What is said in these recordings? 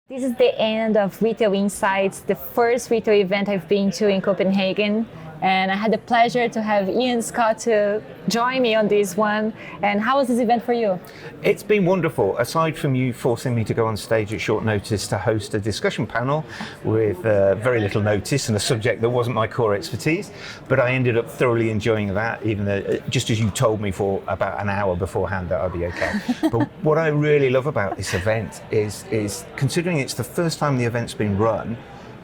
This is the end of Retail Insights, the first retail event I've been to in Copenhagen. And I had the pleasure to have Ian Scott to join me on this one. And how was this event for you? It's been wonderful. Aside from you forcing me to go on stage at short notice to host a discussion panel with very little notice and a subject that wasn't my core expertise, but I ended up thoroughly enjoying that, even though, just as you told me for about an hour beforehand that I'd be okay. But what I really love about this event is considering it's the first time the event's been run,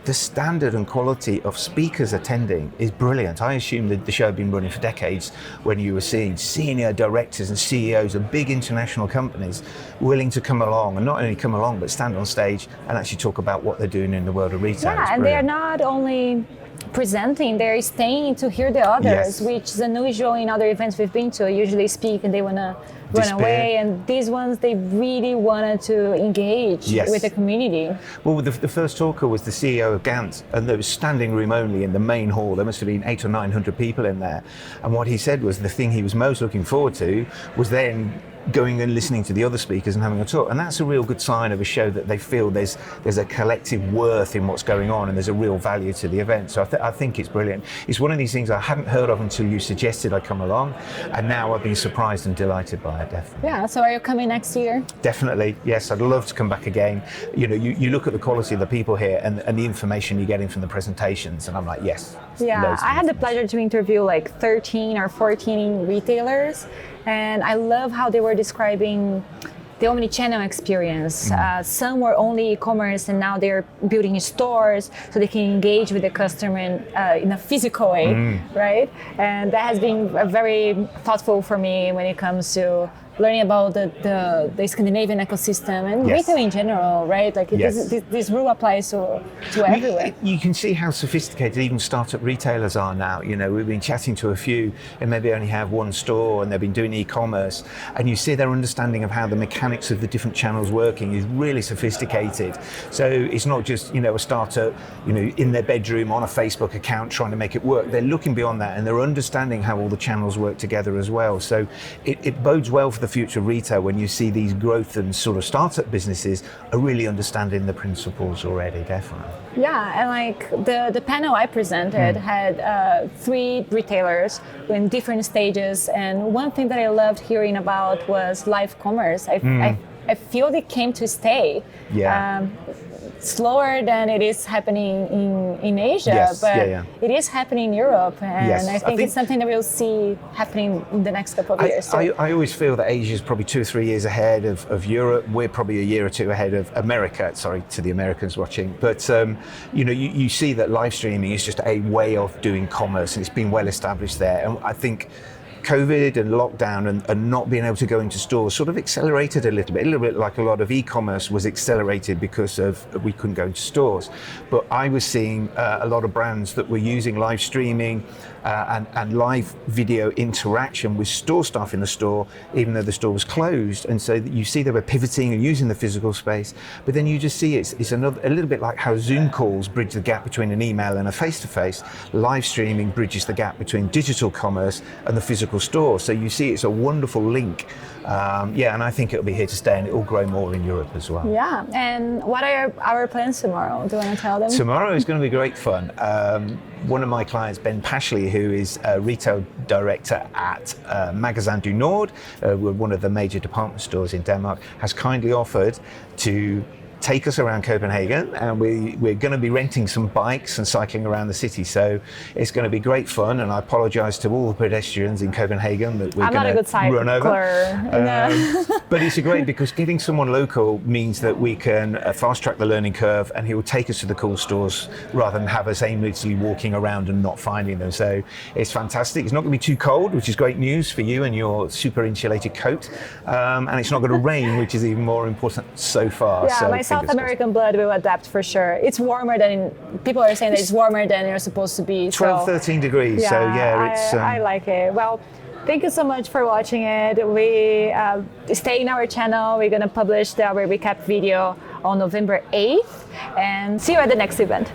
the standard and quality of speakers attending is brilliant. I assume that the show had been running for decades when you were seeing senior directors and CEOs of big international companies willing to come along, and not only come along, but stand on stage and actually talk about what they're doing in the world of retail. Yeah, and they're not only presenting, they're staying to hear the others, Yes. which is unusual in other events we've been to. Usually speak and they want to run away, and these ones, they really wanted to engage with the community. Well, the first talker was the CEO of Gant, and there was standing room only in the main hall. There must have been 800 or 900 people in there. And what he said was the thing he was most looking forward to was then going and listening to the other speakers and having a talk. And that's a real good sign of a show that they feel there's a collective worth in what's going on, and there's a real value to the event. So I think it's brilliant. It's one of these things I hadn't heard of until you suggested I come along, and now I've been surprised and delighted by it, definitely. Yeah, so are you coming next year? Definitely, yes, I'd love to come back again. You know, you look at the quality of the people here and the information you're getting from the presentations, and I'm like, yes. Yeah, I had the pleasure to interview like 13 or 14 retailers, and I love how they were describing the omni-channel experience. Some were only e-commerce, and now they're building stores so they can engage with the customer in a physical way, right? And that has been very thoughtful for me when it comes to learning about the Scandinavian ecosystem and retail in general, right? Like this rule applies to everywhere. You can see how sophisticated even startup retailers are now. You know, we've been chatting to a few and maybe only have one store, and they've been doing e-commerce, and you see their understanding of how the mechanics of the different channels working is really sophisticated. So it's not just, you know, a startup, you know, in their bedroom on a Facebook account trying to make it work. They're looking beyond that, and they're understanding how all the channels work together as well. So it bodes well for the future of retail when you see these growth and sort of startup businesses are really understanding the principles already, definitely. Yeah, and like the panel I presented had 3 retailers in different stages, and one thing that I loved hearing about was live commerce. I feel they came to stay. Yeah. Slower than it is happening in Asia, but it is happening in Europe, and I think it's something that we'll see happening in the next couple of years. I always feel that Asia is probably 2 or 3 years ahead of Europe. We're probably a year or two ahead of America. Sorry to the Americans watching, but you know, you see that live streaming is just a way of doing commerce, and it's been well established there. And I think COVID and lockdown and not being able to go into stores sort of accelerated a little bit like a lot of e-commerce was accelerated because of we couldn't go into stores. But I was seeing a lot of brands that were using live streaming and live video interaction with store staff in the store, even though the store was closed. And so you see they were pivoting and using the physical space, but then you just see it's a little bit like how Zoom calls bridge the gap between an email and a face-to-face. Live streaming bridges the gap between digital commerce and the physical store. So you see it's a wonderful link. And I think it'll be here to stay, and it will grow more in Europe as well. Yeah, and what are our plans tomorrow? Do you want to tell them? Tomorrow is going to be great fun. One of my clients, Ben Pashley, who is a retail director at Magasin du Nord, one of the major department stores in Denmark, has kindly offered to take us around Copenhagen, and we're going to be renting some bikes and cycling around the city. So it's going to be great fun, and I apologise to all the pedestrians in Copenhagen that we're going to run over. But it's great because getting someone local means that we can fast track the learning curve, and he will take us to the cool stores rather than have us aimlessly walking around and not finding them. So it's fantastic. It's not going to be too cold, which is great news for you and your super insulated coat, and it's not going to rain, which is even more important so far. Yeah, so South American blood will adapt for sure. It's warmer than, people are saying that it's warmer than you're supposed to be. 12, 13 degrees, I like it. Well, thank you so much for watching it. We stay in our channel. We're going to publish our recap video on November 8th, and see you at the next event.